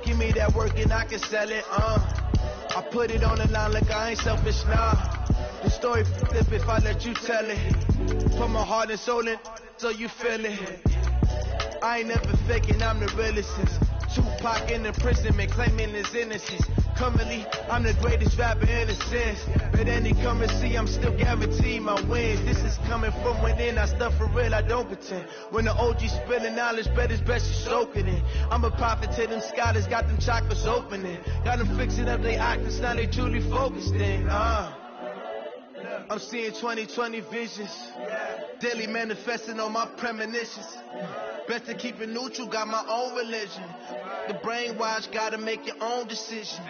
Give me that work and I can sell it, I put it on the line like I ain't selfish, nah. The story flip if I let you tell it. Put my heart and soul in so you feel it. I ain't never faking, I'm the realest. Tupac in the prison, man, claiming his innocence. Currently, I'm the greatest rapper in a sense. But any come and see, I'm still guaranteed my wins. This is coming from within, I stuff for real, I don't pretend. When the OG spilling knowledge, bet it's best you soak it in. I'm a prophet to them scholars, got them chakras opening. Got them fixing up they actors, now they truly focused in. I'm seeing 2020 visions. Daily manifesting on my premonitions. Best to keep it neutral, got my own religion. The brainwash, gotta make your own decision.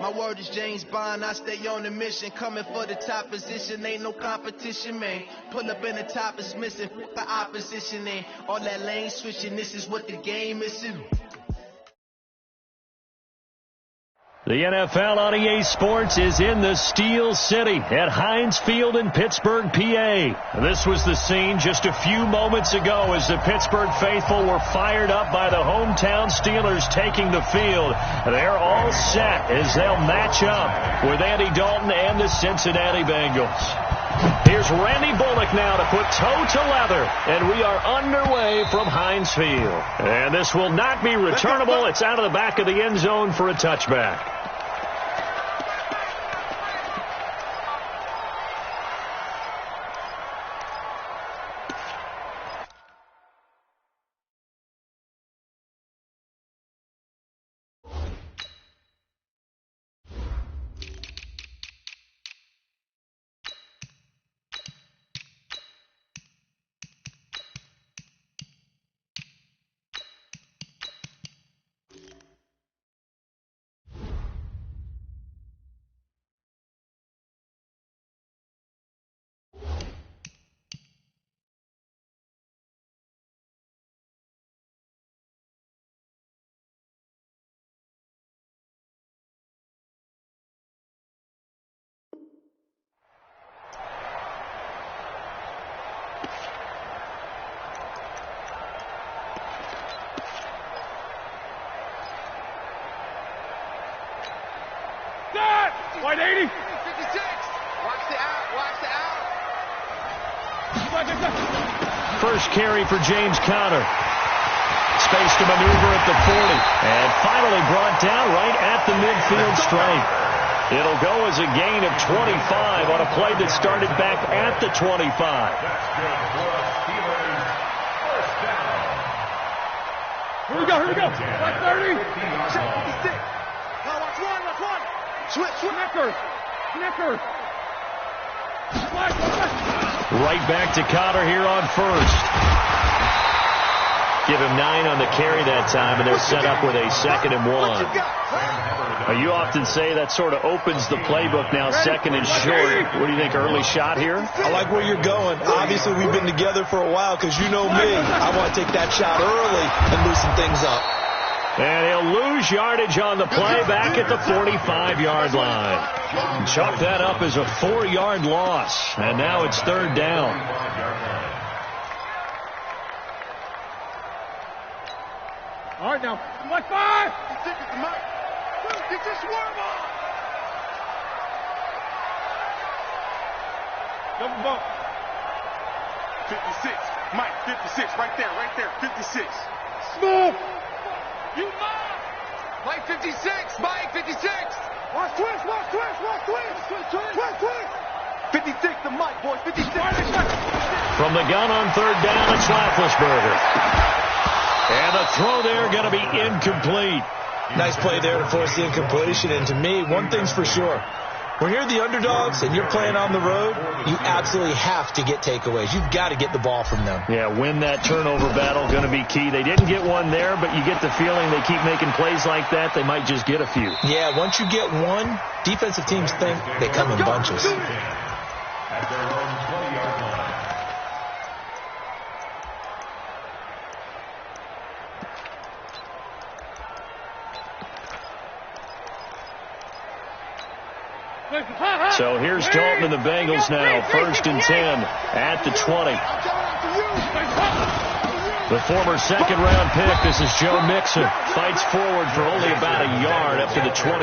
My word is James Bond, I stay on the mission. Coming for the top position, ain't no competition, man. Pull up in the top is missing, the opposition ain't. All that lane switching, this is what the game is. The NFL on EA Sports is in the Steel City at Heinz Field in Pittsburgh, PA. This was the scene just a few moments ago as the Pittsburgh faithful were fired up by the hometown Steelers taking the field. They're all set as they'll match up with Andy Dalton and the Cincinnati Bengals. Here's Randy Bullock now to put toe to leather, and we are underway from Heinz Field. And this will not be returnable. It's out of the back of the end zone for a touchback. Wide 80. 56. Watch the out. First carry for James Conner. Space to maneuver at the 40. And finally brought down right at the midfield stripe. It'll go as a gain of 25 on a play that started back at the 25. Here we go. Watch 30. Check 56. Now watch one. Switch. Necker. Right back to Conner here on first. Give him 9 on the carry that time, and they're set up with a 2nd and 1. You often say that sort of opens the playbook now, 2nd and short. What do you think, early shot here? I like where you're going. Obviously, we've been together for a while because you know me. I want to take that shot early and loosen things up. And he'll lose yardage on the play back at the 45-yard line. Chalk that up as a 4-yard loss. And now it's 3rd down. All right, now. Left 5. Get your swarm on. Double bump. 56. Mike, 56. Right there. 56. Smooth. You move! Mike 56! Mike 56! Watch twist! 56 to Mike, boys. 56. From the gun on 3rd down, it's Roethlisberger. And the throw there going to be incomplete. Nice play there to force the incompletion. And to me, one thing's for sure. When you're the underdogs and you're playing on the road, you absolutely have to get takeaways. You've got to get the ball from them. Yeah, win that turnover battle, going to be key. They didn't get one there, but you get the feeling they keep making plays like that, they might just get a few. Yeah, once you get one, defensive teams think they come in bunches. At their own 20-yard line. So here's Dalton and the Bengals now, 1st and 10 at the 20. The former second-round pick, this is Joe Mixon, fights forward for only about a yard up to the 21.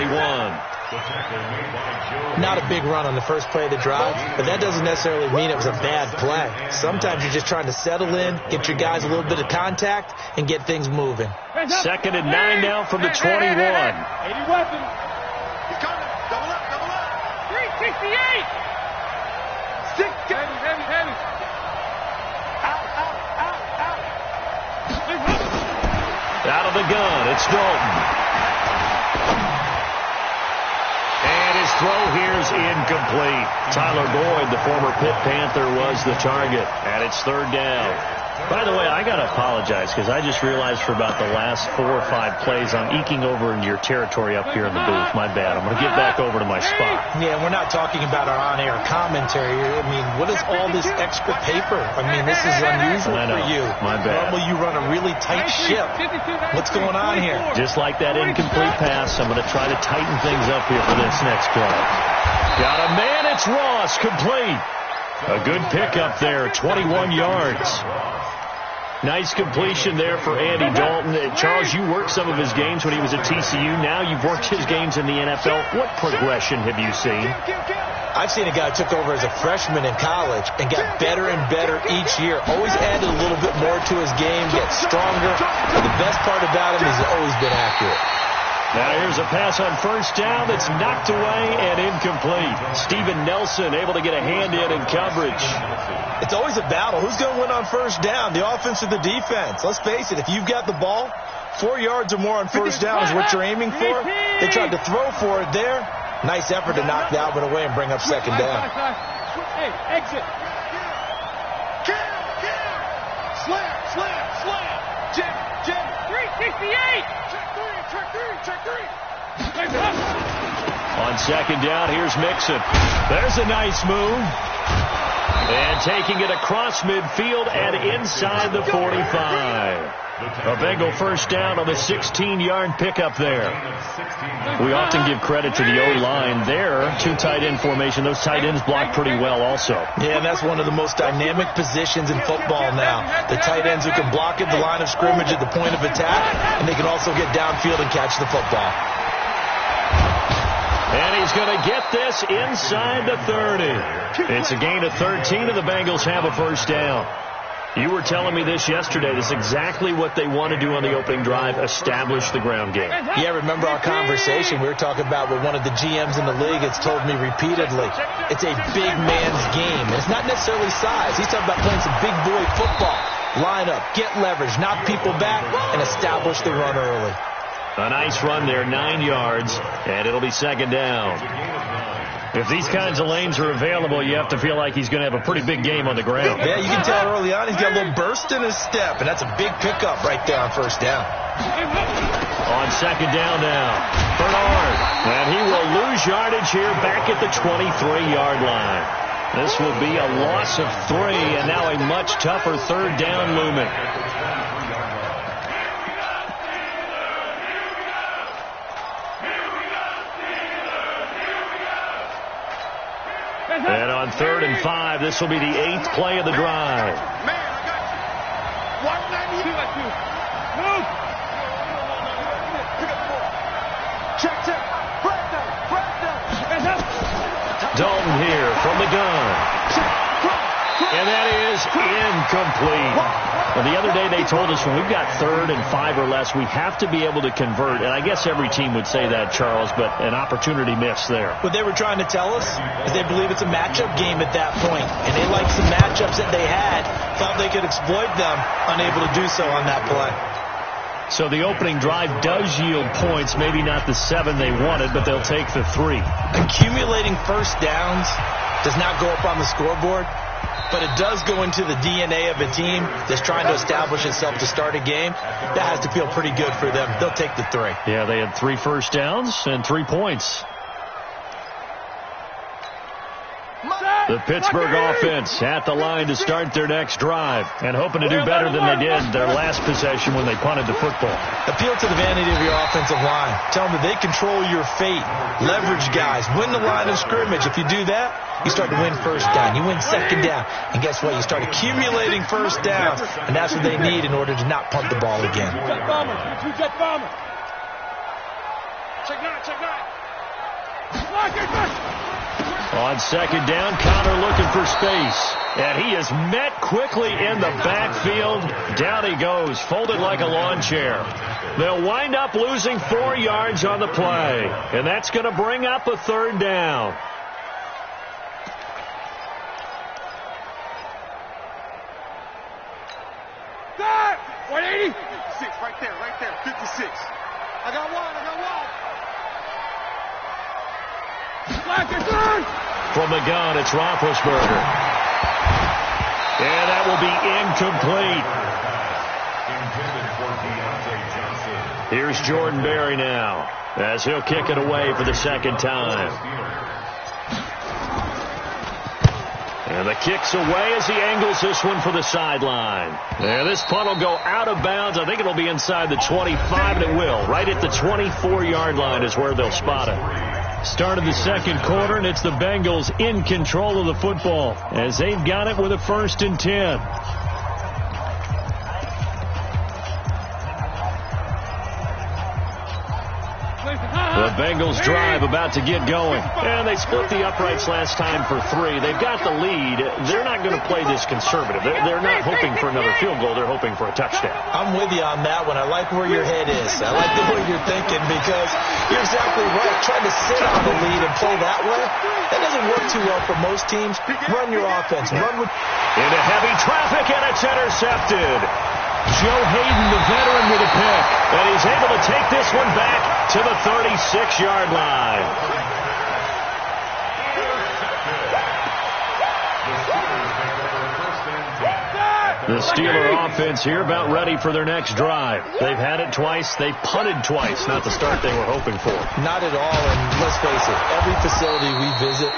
Not a big run on the first play of the drive, but that doesn't necessarily mean it was a bad play. Sometimes you're just trying to settle in, get your guys a little bit of contact, and get things moving. 2nd and 9 now from the 21. 80 weapons. He's coming. Double up, double up. 368. Stick. Heavy. Out of the gun, it's Dalton. And his throw here's incomplete. Tyler Boyd, the former Pitt Panther, was the target. And it's 3rd down. By the way, I got to apologize because I just realized for about the last 4 or 5 plays I'm eking over into your territory up here in the booth. My bad. I'm going to get back over to my spot. Yeah, we're not talking about our on-air commentary. I mean, what is all this extra paper? I mean, this is unusual for you. My bad. Normally you run a really tight ship. What's going on here? Just like that incomplete pass, I'm going to try to tighten things up here for this next play. Got a man, it's Ross, complete. A good pickup there, 21 yards. Nice completion there for Andy Dalton. Charles, you worked some of his games when he was at TCU. Now you've worked his games in the NFL. What progression have you seen? I've seen a guy who took over as a freshman in college and got better and better each year. Always added a little bit more to his game, gets stronger. But the best part about him is he's always been accurate. Now here's a pass on 1st down that's knocked away and incomplete. Steven Nelson able to get a hand in coverage. It's always a battle. Who's going to win on 1st down, the offense or the defense? Let's face it, if you've got the ball, 4 yards or more on 1st down is what you're aiming for. They tried to throw for it there. Nice effort to knock the Alvin away and bring up 2nd down. Hey, exit. Slam. Jam. 368. Check three. On 2nd down, here's Mixon. There's a nice move. And taking it across midfield and inside the 45. A Bengal 1st down on the 16-yard pickup there. We often give credit to the O-line there. 2 tight end formation. Those tight ends block pretty well also. Yeah, and that's one of the most dynamic positions in football now. The tight ends who can block at the line of scrimmage at the point of attack, and they can also get downfield and catch the football. And he's going to get this inside the 30. It's a gain of 13, and the Bengals have a 1st down. You were telling me this yesterday. This is exactly what they want to do on the opening drive, establish the ground game. Yeah, remember our conversation. We were talking about what one of the GMs in the league has told me repeatedly. It's a big man's game. And it's not necessarily size. He's talking about playing some big boy football. Line up, get leverage, knock people back, and establish the run early. A nice run there, 9 yards, and it'll be 2nd down. If these kinds of lanes are available, you have to feel like he's going to have a pretty big game on the ground. Yeah, you can tell early on he's got a little burst in his step, and that's a big pickup right there on 1st down. On 2nd down now, Bernard. And he will lose yardage here back at the 23-yard line. This will be a loss of 3, and now a much tougher 3rd down looming. And on 3rd and 5, this will be the 8th play of the drive. Man, I got you. 192. Move. Pick up the ball. Check. Dalton here from the gun. And that is incomplete. Well, the other day they told us when we've got 3rd and 5 or less, we have to be able to convert. And I guess every team would say that, Charles, but an opportunity missed there. What they were trying to tell us is they believe it's a matchup game at that point. And they liked some matchups that they had, thought they could exploit them, unable to do so on that play. So the opening drive does yield points, maybe not the 7 they wanted, but they'll take the 3. Accumulating 1st downs does not go up on the scoreboard, but it does go into the DNA of a team that's trying to establish itself to start a game. That has to feel pretty good for them. They'll take the 3. Yeah, they had 3 1st downs and 3 points. Stop! The Pittsburgh offense at the line to start their next drive and hoping to do better than they did their last possession when they punted the football. Appeal to the vanity of your offensive line. Tell them that they control your fate. Leverage guys. Win the line of scrimmage. If you do that, you start to win first down. You win second down. And guess what? You start accumulating first downs. And that's what they need in order to not punt the ball again. Check nine, check nine. On second down, Connor looking for space. And he is met quickly in the backfield. Down he goes, folded like a lawn chair. They'll wind up losing 4 yards on the play. And that's going to bring up a third down. That! 180! 56, right there, 56. I got one. From the gun, it's Roethlisberger. And that will be incomplete. Here's Jordan Berry now, as he'll kick it away for the second time. And the kick's away as he angles this one for the sideline. And this punt will go out of bounds. I think it'll be inside the 25, and it will. Right at the 24-yard line is where they'll spot it. Start of the second quarter, and it's the Bengals in control of the football as they've got it with a 1st and 10. The Bengals drive about to get going. And they split the uprights last time for 3. They've got the lead. They're not going to play this conservative. They're not hoping for another field goal. They're hoping for a touchdown. I'm with you on that one. I like where your head is. I like the way you're thinking because you're exactly right. Trying to sit on the lead and play that way, that doesn't work too well for most teams. Run your offense. Run with... Into heavy traffic, and it's intercepted. Joe Hayden, the veteran, with a pick. And he's able to take this one back to the 36-yard line. The Steeler offense here about ready for their next drive. They've had it twice. They punted twice. Not the start they were hoping for. Not at all. And let's face it, every facility we visit,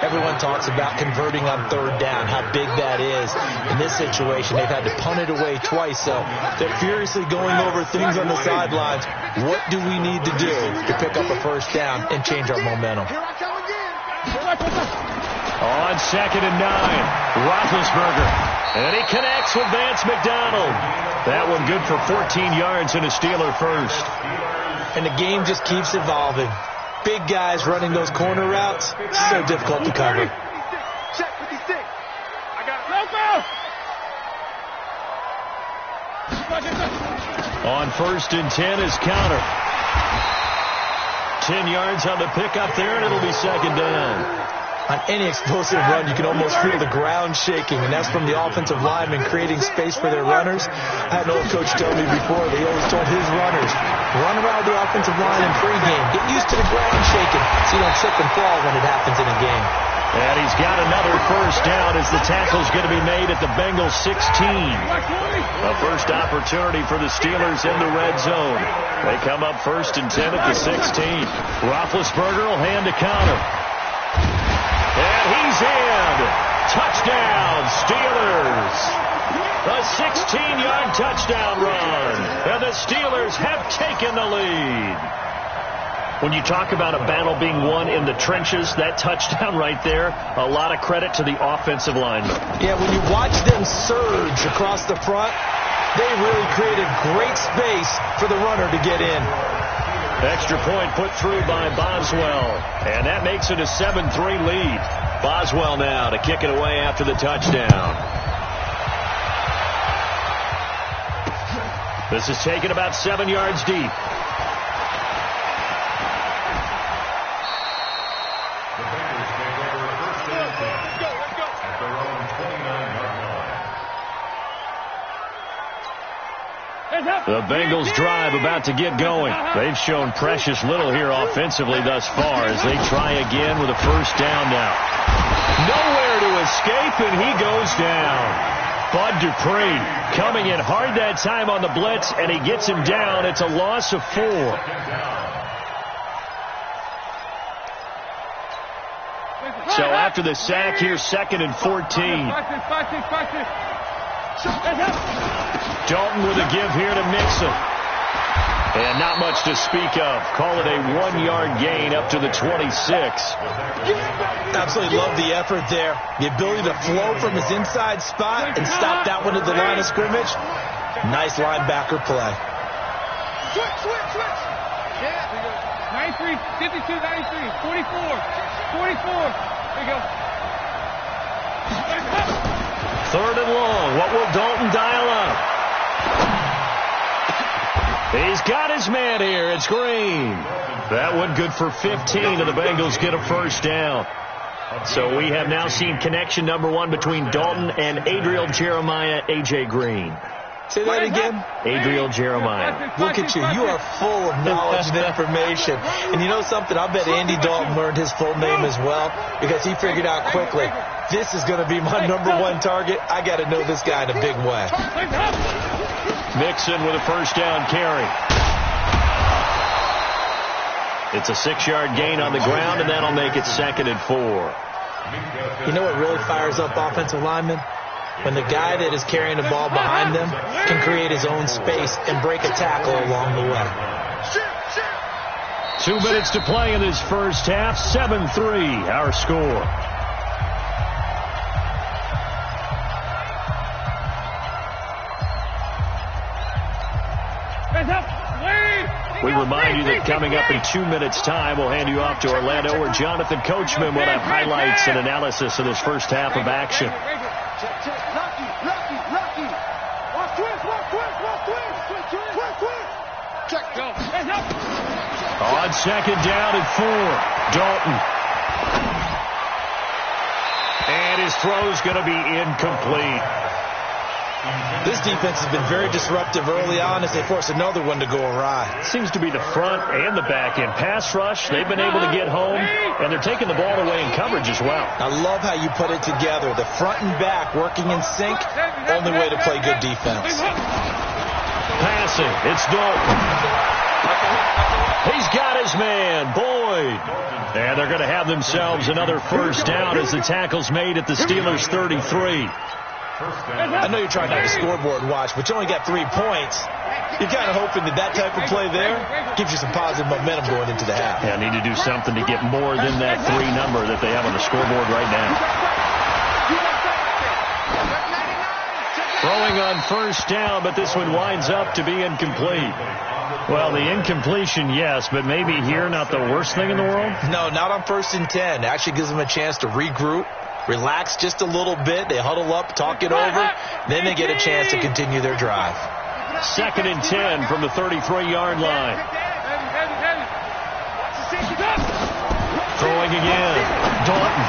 everyone talks about converting on third down, how big that is. In this situation, they've had to punt it away twice, so they're furiously going over things on the sidelines. What do we need to do to pick up a first down and change our momentum? On 2nd and 9, Roethlisberger. And he connects with Vance McDonald. That one good for 14 yards and a Steeler first. And the game just keeps evolving. Big guys running those corner routes, so difficult to cover. Check 56. I got it. On 1st and 10 is Counter. 10 yards on the pickup there, and it'll be second down. On any explosive run, you can almost feel the ground shaking, and that's from the offensive linemen creating space for their runners. I had an old coach tell me before, they always told his runners, run around the offensive line in pregame. Get used to the ground shaking so you don't slip and fall when it happens in a game. And he's got another first down as the tackle's going to be made at the Bengals 16. A first opportunity for the Steelers in the red zone. They come up 1st and 10 at the 16. Roethlisberger will hand to Counter. And he's in. Touchdown, Steelers. A 16-yard touchdown run. And the Steelers have taken the lead. When you talk about a battle being won in the trenches, that touchdown right there, a lot of credit to the offensive linemen. Yeah, when you watch them surge across the front, they really created great space for the runner to get in. Extra point put through by Boswell. And that makes it a 7-3 lead. Boswell now to kick it away after the touchdown. This is taken about 7 yards deep. The Bengals drive about to get going. They've shown precious little here offensively thus far as they try again with a first down now. Nowhere to escape, and he goes down. Bud Dupree coming in hard that time on the blitz, and he gets him down. It's a loss of 4. So after the sack, here's 2nd and 14. Dalton with a give here to Mixon. And not much to speak of. Call it a 1-yard gain up to the 26. Absolutely love the effort there. The ability to flow from his inside spot and stop that one at the line of scrimmage. Nice linebacker play. Switch. Yeah. 93, 52, 93, 44, 44. There you go. 3rd and long. What will Dalton dial up? He's got his man here. It's Green. That one good for 15, and the Bengals get a first down. So we have now seen connection number 1 between Dalton and Adriel Jeremiah, A.J. Green. Say that again. Adriel Jeremiah. Look at you. You are full of knowledge and information. And you know something? I bet Andy Dalton learned his full name as well because he figured out quickly, this is going to be my number 1 target. I got to know this guy in a big way. Mixon with a first down carry. It's a 6-yard gain on the ground, and that'll make it 2nd and 4. You know what really fires up offensive linemen? When the guy that is carrying the ball behind them can create his own space and break a tackle along the way. 2 minutes to play in this first half. 7-3, our score. We remind you that coming up in 2 minutes' time, we'll hand you off to Orlando, where Jonathan Coachman will have highlights and analysis of this first half of action. On 2nd down and 4, Dalton. And his throw's going to be incomplete. This defense has been very disruptive early on as they force another one to go awry. Seems to be the front and the back end. Pass rush, they've been able to get home, and they're taking the ball away in coverage as well. I love how you put it together. The front and back working in sync, only way to play good defense. Passing, it's Dalton. He's got his man, Boyd. And they're going to have themselves another first down as the tackle's made at the Steelers' 33. I know you're trying not to scoreboard watch, but you only got 3 points. You're kind of hoping that type of play there gives you some positive momentum going into the half. Yeah, need to do something to get more than that 3 number that they have on the scoreboard right now. Throwing on first down, but this one winds up to be incomplete. Well, the incompletion, yes, but maybe here not the worst thing in the world? No, not on 1st and 10. It actually gives them a chance to regroup, relax just a little bit. They huddle up, talk it over, then they get a chance to continue their drive. 2nd and 10 from the 33-yard line. Throwing again. Dalton.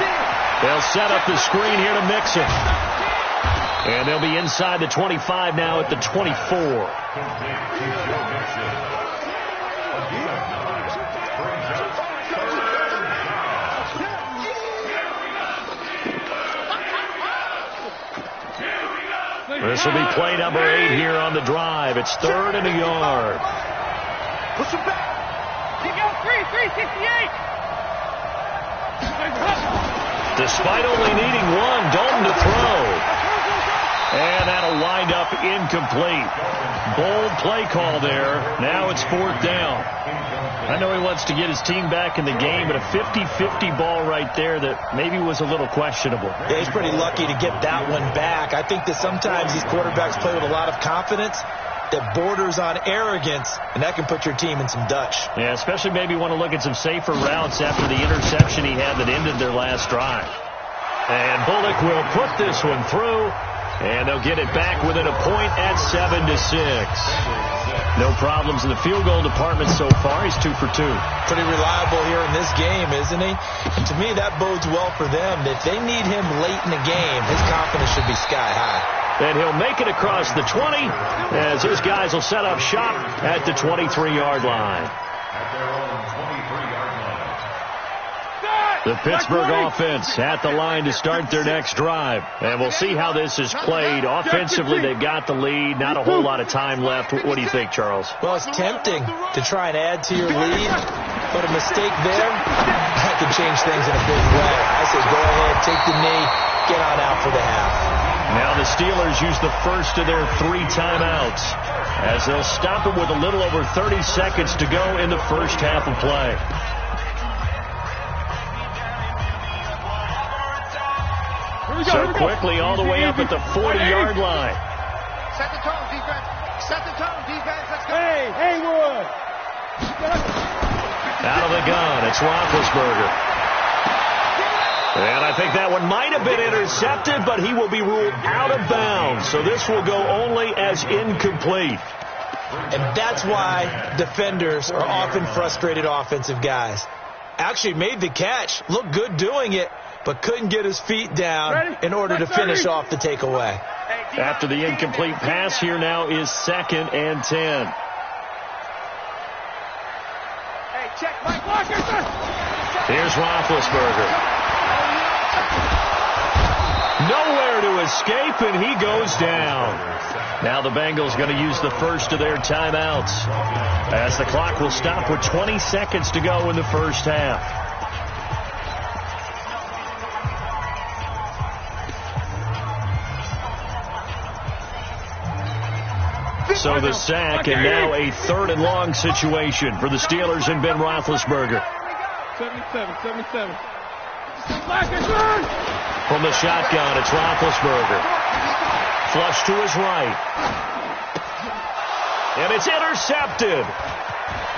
They'll set up the screen here to Mixon. And they'll be inside the 25 now at the 24. This will be play number 8 here on the drive. It's 3rd and a yard. Push him back. You go 368. Despite only needing 1, Dalton to throw. And that'll wind up incomplete. Bold play call there. Now it's 4th down. I know he wants to get his team back in the game, but a 50-50 ball right there that maybe was a little questionable. Yeah, he's pretty lucky to get that one back. I think that sometimes these quarterbacks play with a lot of confidence that borders on arrogance, and that can put your team in some Dutch. Yeah, especially maybe want to look at some safer routes after the interception he had that ended their last drive. And Bullock will put this one through, and they'll get it back within a point at 7-6. No problems in the field goal department so far. He's 2 for 2. Pretty reliable here in this game, isn't he? And to me, that bodes well for them. If they need him late in the game, his confidence should be sky high. And he'll make it across the 20 as his guys will set up shop at the 23-yard line. The Pittsburgh offense at the line to start their next drive. And we'll see how this is played. Offensively, they've got the lead. Not a whole lot of time left. What do you think, Charles? Well, it's tempting to try and add to your lead. But a mistake there, that could change things in a big way. I say go ahead, take the knee, get on out for the half. Now the Steelers use the first of their 3 timeouts as they'll stop it with a little over 30 seconds to go in the first half of play. So quickly all the way up at the 40-yard line. Set the tone, defense. Set the tone, defense. Let's go. Hey, Haywood. Out of the gun, it's Roethlisberger. And I think that one might have been intercepted, but he will be ruled out of bounds. So this will go only as incomplete. And that's why defenders are often frustrated offensive guys. Actually made the catch, looked good doing it, but couldn't get his feet down in order to finish off the takeaway. After the incomplete pass, here now is 2nd and 10. Hey, check Mike Washington. Here's Roethlisberger. Nowhere to escape, and he goes down. Now the Bengals going to use the first of their timeouts as the clock will stop with 20 seconds to go in the first half. So the sack, and now a 3rd and long situation for the Steelers and Ben Roethlisberger. 77. From the shotgun, it's Roethlisberger. Flush to his right. And it's intercepted.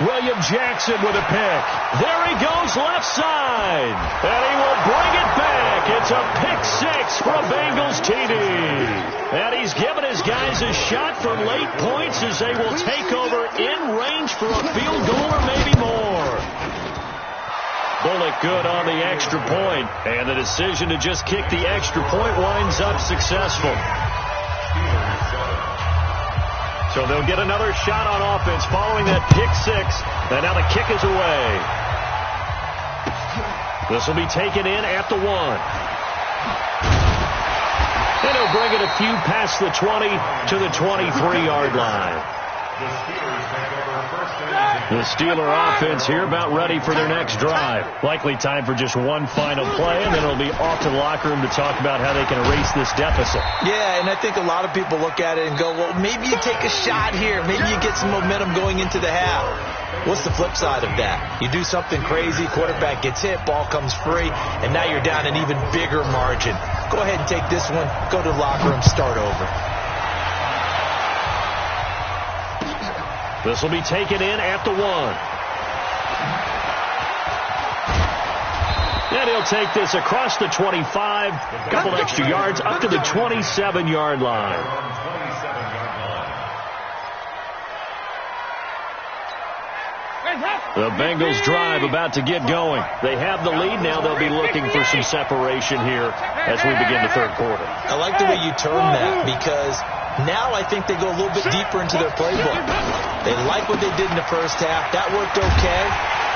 William Jackson with a pick. There he goes left side. And he will bring it back. It's a pick 6 for a Bengals TD. And he's given his guys a shot for late points as they will take over in range for a field goal or maybe more. Bullock good on the extra point. And the decision to just kick the extra point winds up successful. So they'll get another shot on offense following that pick 6. And now the kick is away. This will be taken in at the 1. And he'll bring it a few past the 20 to the 23-yard line. The Steeler offense here about ready for their next drive. Likely time for just one final play, and then it'll be off to the locker room to talk about how they can erase this deficit. Yeah, and I think a lot of people look at it and go, well, maybe you take a shot here. Maybe you get some momentum going into the half. What's the flip side of that? You do something crazy, quarterback gets hit, ball comes free, and now you're down an even bigger margin. Go ahead and take this one, go to the locker room, start over. This will be taken in at the 1. And he'll take this across the 25, couple extra yards up to the 27-yard line. The Bengals drive about to get going. They have the lead. Now they'll be looking for some separation here as we begin the third quarter. I like the way you term that because now I think they go a little bit deeper into their playbook. They like what they did in the first half. That worked okay.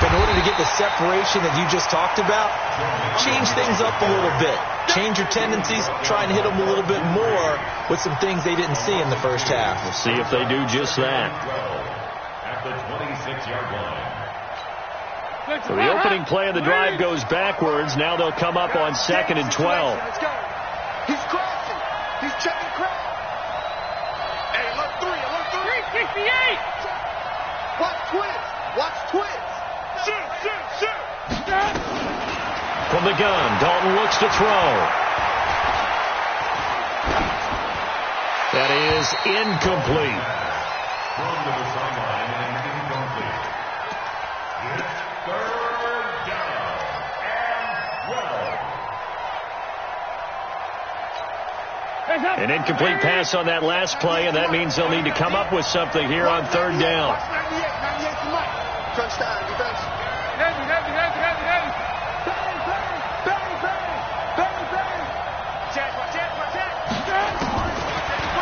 But in order to get the separation that you just talked about, change things up a little bit. Change your tendencies. Try and hit them a little bit more with some things they didn't see in the first half. We'll see if they do just that. At the 26-yard line. So the opening play of the drive goes backwards. Now they'll come up on 2nd and 12. Let's go. He's crashing. He's checking crash. Hey, look 3. 368. Watch twins. Watch twins. Shoot. From the gun, Dalton looks to throw. That is incomplete. Thrown to the sideline and incomplete. It's 3rd down and 12. An incomplete pass on that last play, and that means they'll need to come up with something here on 3rd down. 98 for Mike. Touchdown, defense. Heavy.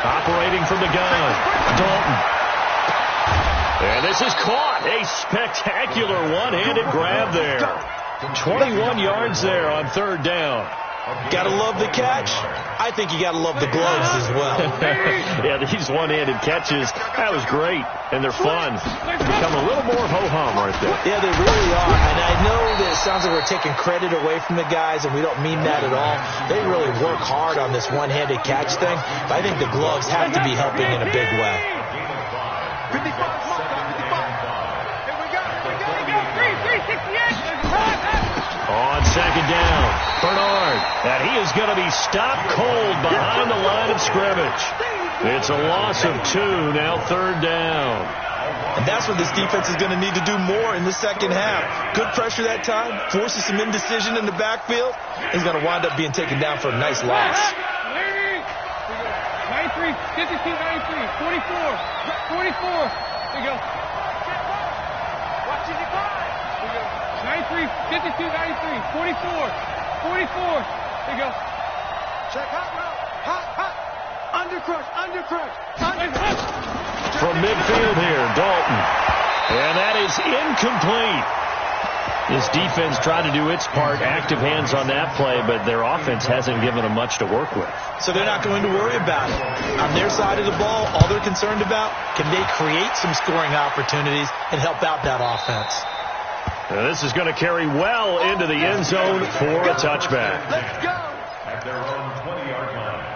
Operating from the gun, Dalton. And this is caught. A spectacular one-handed grab there. 21 yards there on 3rd down. Gotta love the catch. I think you gotta love the gloves as well. Yeah, these one-handed catches, that was great, and they're fun. They become a little more ho-hum right there. Yeah, they really are, and I know that it sounds like we're taking credit away from the guys, and we don't mean that at all. They really work hard on this one-handed catch thing, but I think the gloves have to be helping in a big way. 55, come on, 55. Here we go. 368. On second down, Bernard, and he is going to be stopped cold behind the line of scrimmage. It's a loss of 2, now third down. And that's what this defense is going to need to do more in the second half. Good pressure that time, forces some indecision in the backfield. He's going to wind up being taken down for a nice loss. 93, 52, 93, 44, 44. There you go. Watch it, 93, 52, 93, 44, 44. There you go. check hot route. Hot. Under crush. From midfield here, Dalton. And that is incomplete. This defense tried to do its part, active hands on that play, but their offense hasn't given them much to work with. So they're not going to worry about it. On their side of the ball, all they're concerned about, can they create some scoring opportunities and help out that offense? Now this is going to carry well into the end zone for a touchback. Let's go. At their own 20-yard line.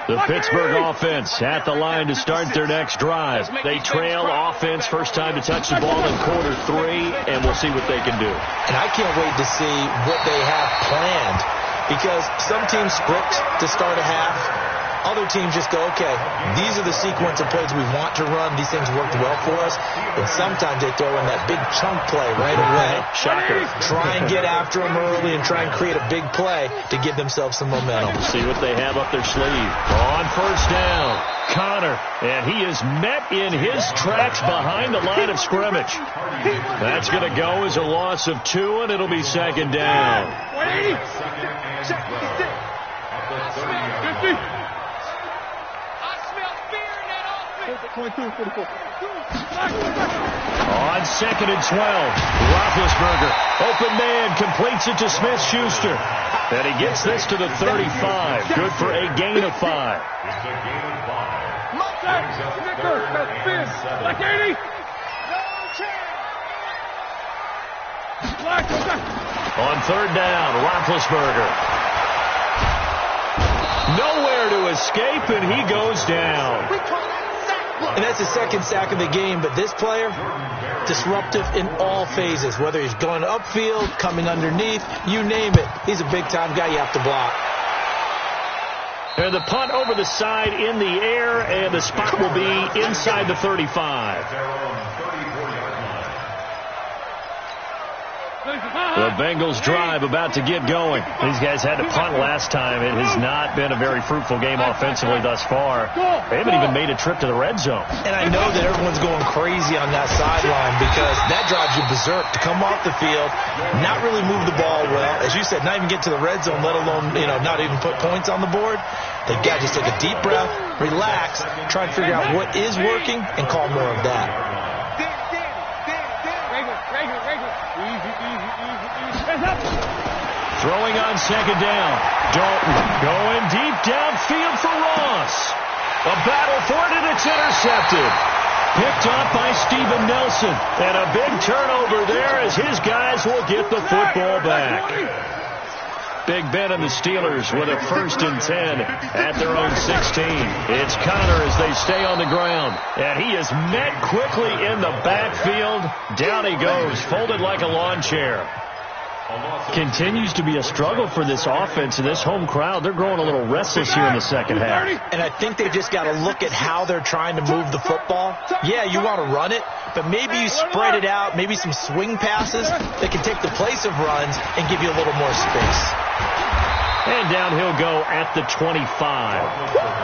The Pittsburgh offense at the line to start their next drive. They trail offense, first time to touch the ball in quarter 3, and we'll see what they can do. And I can't wait to see what they have planned, because some teams script to start a half. Other teams just go, okay, these are the sequence of plays we want to run. These things worked well for us. And sometimes they throw in that big chunk play right away. Shocker. Try and get after them early and try and create a big play to give themselves some momentum. See what they have up their sleeve. On first down, Connor, and he is met in his tracks behind the line of scrimmage. That's going to go as a loss of 2, and it'll be second down. 50. 22, 44. On second and 12, Roethlisberger, open man, completes it to Smith-Schuster. And he gets this to the 35. Good for a gain of 5. It's a gain of 5. Like 80. On third down, Roethlisberger. Nowhere to escape, and he goes down. And that's his second sack of the game, but this player, disruptive in all phases, whether he's going upfield, coming underneath, you name it. He's a big-time guy you have to block. And the punt over the side in the air, and the spot will be inside the 35. The Bengals drive about to get going. These guys had to punt last time. It has not been a very fruitful game offensively thus far. They haven't even made a trip to the red zone. And I know that everyone's going crazy on that sideline because that drives you berserk to come off the field, not really move the ball well. As you said, not even get to the red zone, let alone, not even put points on the board. They've got to just take a deep breath, relax, try and figure out what is working, and call more of that. Throwing on second down. Dalton going deep downfield for Ross. A battle for it, and it's intercepted. Picked up by Steven Nelson. And a big turnover there as his guys will get the football back. Big Ben and the Steelers with a 1st and 10 at their own 16. It's Connor as they stay on the ground. And he is met quickly in the backfield. Down he goes, folded like a lawn chair. Continues to be a struggle for this offense and this home crowd. They're growing a little restless here in the second half. And I think they've just got to look at how they're trying to move the football. Yeah, you want to run it, but maybe you spread it out, maybe some swing passes that can take the place of runs and give you a little more space. And down he'll go at the 25.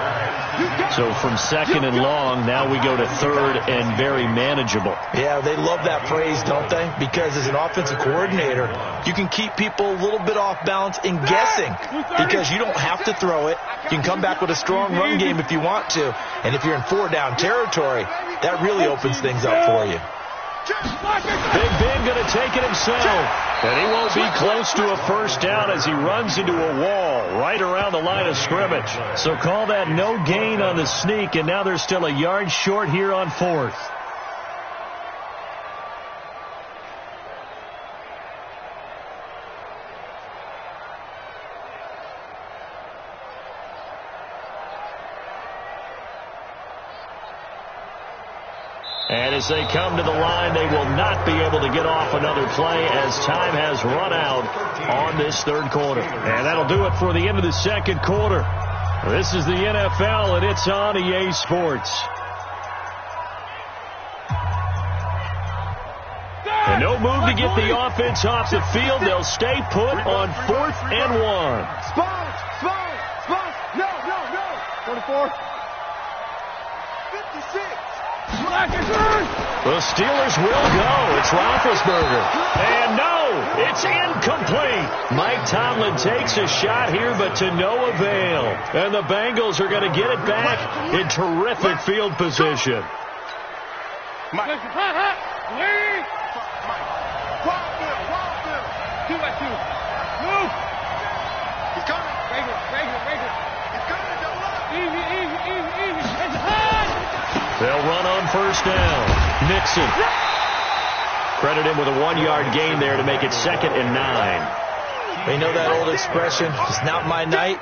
So from second and long, now we go to third and very manageable. Yeah, they love that phrase, don't they? Because as an offensive coordinator, you can keep people a little bit off balance in guessing because you don't have to throw it. You can come back with a strong run game if you want to. And if you're in 4-down territory, that really opens things up for you. Big Ben going to take it himself. And he won't be close to a first down as he runs into a wall right around the line of scrimmage. So call that no gain on the sneak, and now they're still a yard short here on fourth. And as they come to the line, they will not be able to get off another play as time has run out on this third quarter. And that'll do it for the end of the second quarter. This is the NFL, and it's on EA Sports. And no move to get the offense off the field. They'll stay put on 4th and 1. Spot. No. 24. 56. The Steelers will go. It's Roethlisberger. And no, it's incomplete. Mike Tomlin takes a shot here, but to no avail. And the Bengals are going to get it back in terrific field position. Wild Bill. 2-by-2. Move. He's coming. Regular. He's coming. Don't run. Easy. It's hard. They'll run on first down. Nixon. Credit him with a 1-yard gain there to make it 2nd and 9. You know that old expression, it's not my night?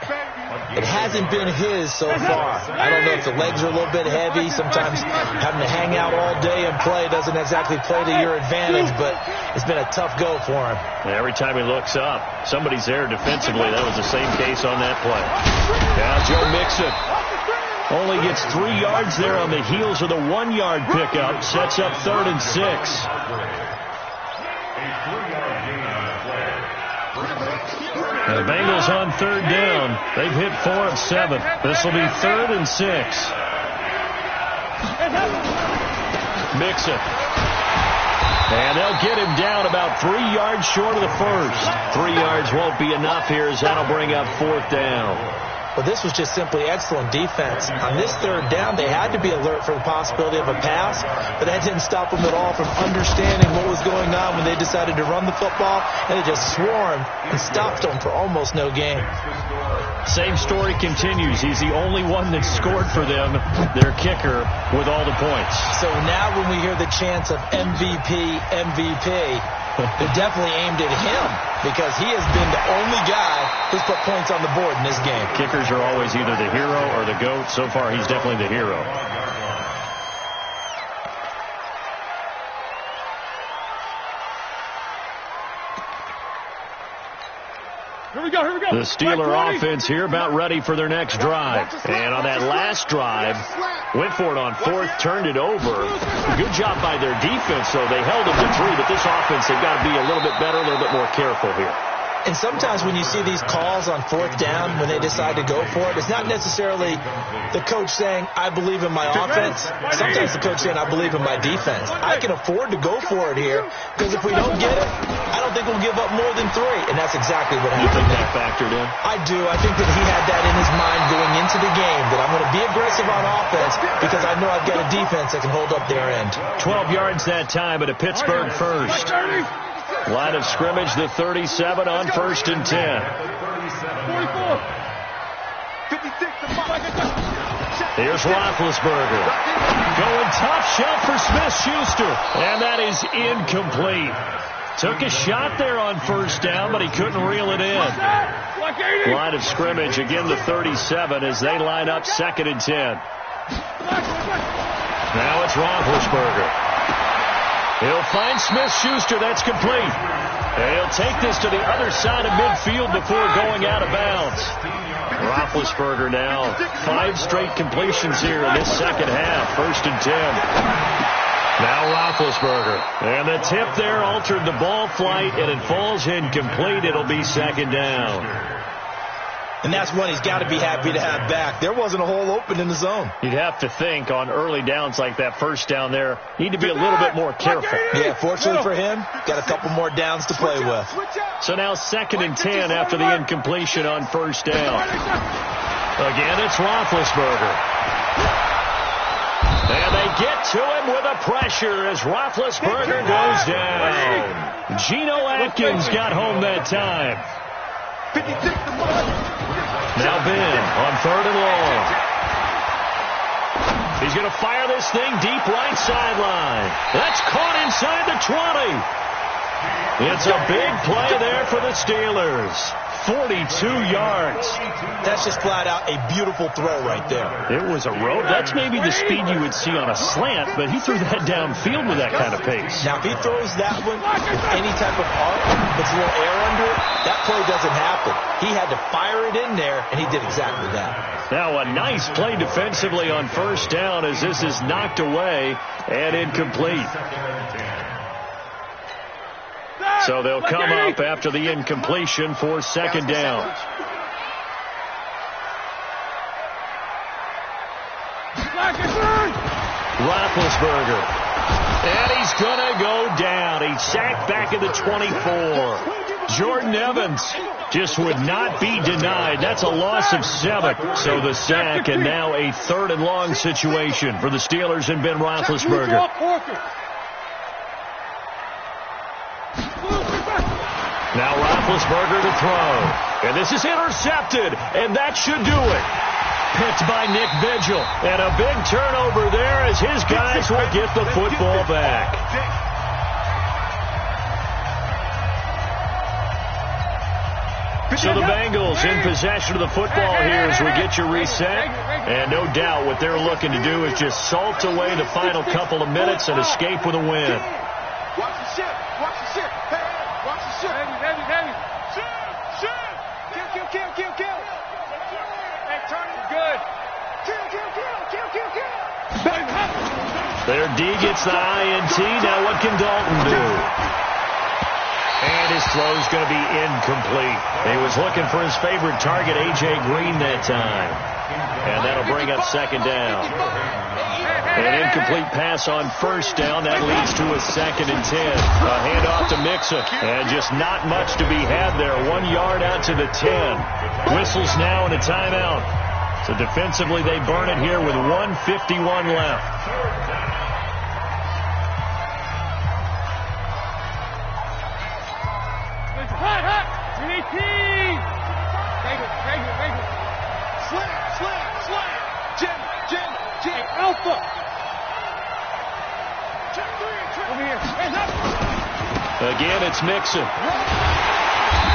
It hasn't been his so far. I don't know if the legs are a little bit heavy. Sometimes having to hang out all day and play doesn't exactly play to your advantage, but it's been a tough go for him. Every time he looks up, somebody's there defensively. That was the same case on that play. Now Joe Mixon only gets 3 yards there on the heels of the 1-yard pickup. Sets up 3rd and 6. And the Bengals on 3rd down. They've hit 4 of 7. This will be 3rd and 6. Mixon. And they'll get him down about 3 yards short of the first. 3 yards won't be enough here as that'll bring up 4th down. Well, this was just simply excellent defense. On this 3rd down, they had to be alert for the possibility of a pass, but that didn't stop them at all from understanding what was going on when they decided to run the football, and they just swarmed and stopped them for almost no gain. Same story continues. He's the only one that scored for them, their kicker, with all the points. So now when we hear the chants of MVP, they're definitely aimed at him because he has been the only guy who's put points on the board in this game. Kickers are always either the hero or the GOAT. So far, he's definitely the hero. Here we go. The Steeler offense here about ready for their next drive. And on that last drive, went for it on 4th, turned it over. Good job by their defense, though. They held them to 3, but this offense, they've got to be a little bit better, a little bit more careful here. And sometimes when you see these calls on 4th down, when they decide to go for it, it's not necessarily the coach saying, I believe in my offense. Sometimes the coach saying, I believe in my defense. I can afford to go for it here because if we don't get it, I don't think we'll give up more than 3. And that's exactly what happened. You think that factored in? I do. I think that he had that in his mind going into the game, that I'm going to be aggressive on offense because I know I've got a defense that can hold up their end. 12 yards that time at a Pittsburgh first. Line of scrimmage, the 37 on 1st and 10. 44. 56. Here's Roethlisberger. Going top shelf for Smith-Schuster. And that is incomplete. Took a shot there on 1st down, but he couldn't reel it in. Line of scrimmage, again the 37 as they line up 2nd and 10. Now it's Roethlisberger. He'll find Smith-Schuster. That's complete. And he'll take this to the other side of midfield before going out of bounds. Roethlisberger now 5 straight completions here in this second half. 1st and 10. Now Roethlisberger. And the tip there altered the ball flight, and it falls incomplete. It'll be 2nd down. And that's one he's got to be happy to have back. There wasn't a hole open in the zone. You'd have to think on early downs like that 1st down there, need to be a little bit more careful. Yeah, fortunately for him, got a couple more downs to play with. So now 2nd and 10 after the incompletion on 1st down. Again, it's Roethlisberger. And they get to him with a pressure as Roethlisberger goes down. Geno Atkins got home that time. Now Ben on 3rd and long. He's going to fire this thing deep right sideline. That's caught inside the 20. It's a big play there for the Steelers. 42 yards. That's just flat out a beautiful throw right there. It was a rope. That's maybe the speed you would see on a slant, but he threw that downfield with that kind of pace. Now, if he throws that one with any type of arc, puts a little air under it, that play doesn't happen. He had to fire it in there, and he did exactly that. Now, a nice play defensively on 1st down as this is knocked away and incomplete. So they'll come up after the incompletion for 2nd down. Roethlisberger. And he's going to go down. He's sacked back at the 24. Jordan Evans just would not be denied. That's a loss of 7. So the sack, and now a 3rd and long situation for the Steelers and Ben Roethlisberger. Now Roethlisberger to throw. And this is intercepted. And that should do it. Picked by Nick Vigil. And a big turnover there as his guys will get the football back. So the Bengals in possession of the football here as we get you reset. And no doubt what they're looking to do is just salt away the final couple of minutes and escape with a win. Watch the ship. Watch the ship. Hey, watch the ship. Heavy. Kill. Hey, turn it good. Kill. Their D gets the INT. Now what can Dalton do? And his throw's going to be incomplete. He was looking for his favorite target, A.J. Green, that time. And that'll bring up 2nd down. An incomplete pass on 1st down. That leads to a 2nd and 10. A handoff to Mixon. And just not much to be had there. 1 yard out to the 10. Whistles now and a timeout. So defensively they burn it here with 1:51 left. Slam. Alpha. Over here. Hands up. Again, it's Mixon.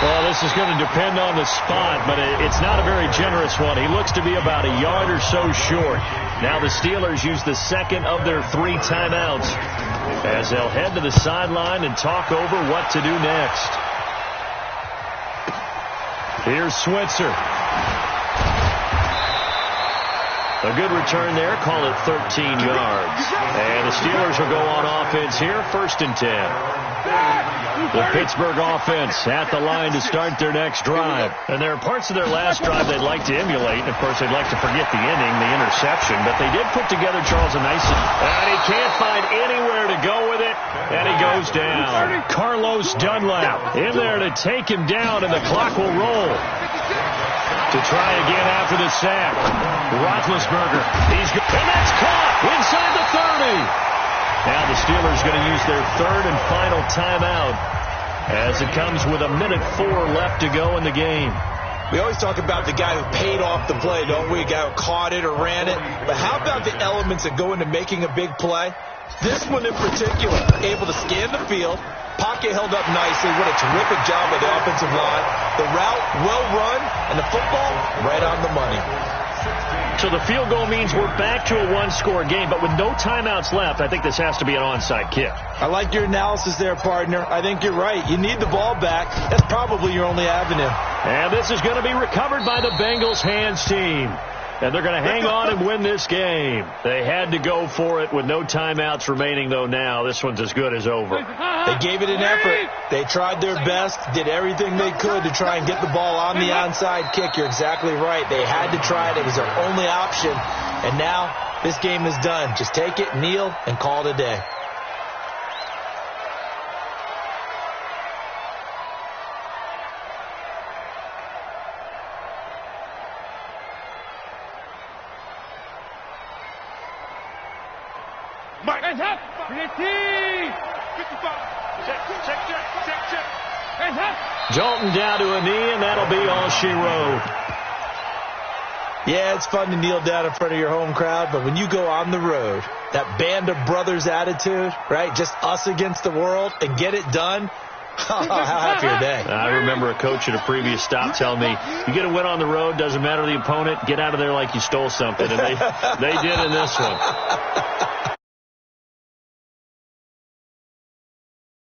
Well, this is going to depend on the spot, but it's not a very generous one. He looks to be about a yard or so short. Now the Steelers use the 2nd of their 3 timeouts as they'll head to the sideline and talk over what to do next. Here's Switzer. A good return there. Call it 13 yards. And the Steelers will go on offense here. 1st and 10. The Pittsburgh offense at the line to start their next drive. And there are parts of their last drive they'd like to emulate. And, of course, they'd like to forget the inning, the interception. But they did put together Charles a nice. And he can't find anywhere to go with it. And he goes down. Carlos Dunlap in there to take him down, and the clock will roll. To try again after the sack. Roethlisberger. He's good. And that's caught inside the 30. Now the Steelers going to use their 3rd and final timeout as it comes with 1:04 left to go in the game. We always talk about the guy who paid off the play, don't we? A guy who caught it or ran it. But how about the elements that go into making a big play? This one in particular, able to scan the field. Pocket held up nicely. What a terrific job by the offensive line. The route well run, and the football right on the money. So the field goal means we're back to a 1-score game, but with no timeouts left, I think this has to be an onside kick. I like your analysis there, partner. I think you're right. You need the ball back. That's probably your only avenue. And this is going to be recovered by the Bengals hands team. And they're going to hang on and win this game. They had to go for it with no timeouts remaining, though now. This one's as good as over. They gave it an effort. They tried their best, did everything they could to try and get the ball on the onside kick. You're exactly right. They had to try it. It was their only option. And now this game is done. Just take it, kneel, and call it a day. Mike. Hands up. Unity. 55. Check. Hands up. Jolting down to a knee, and that'll be all she wrote. Yeah, it's fun to kneel down in front of your home crowd, but when you go on the road, that band of brothers attitude, right, just us against the world, and get it done, how happy are they? I remember a coach at a previous stop telling me, you get a win on the road, doesn't matter the opponent, get out of there like you stole something. And they did in this one.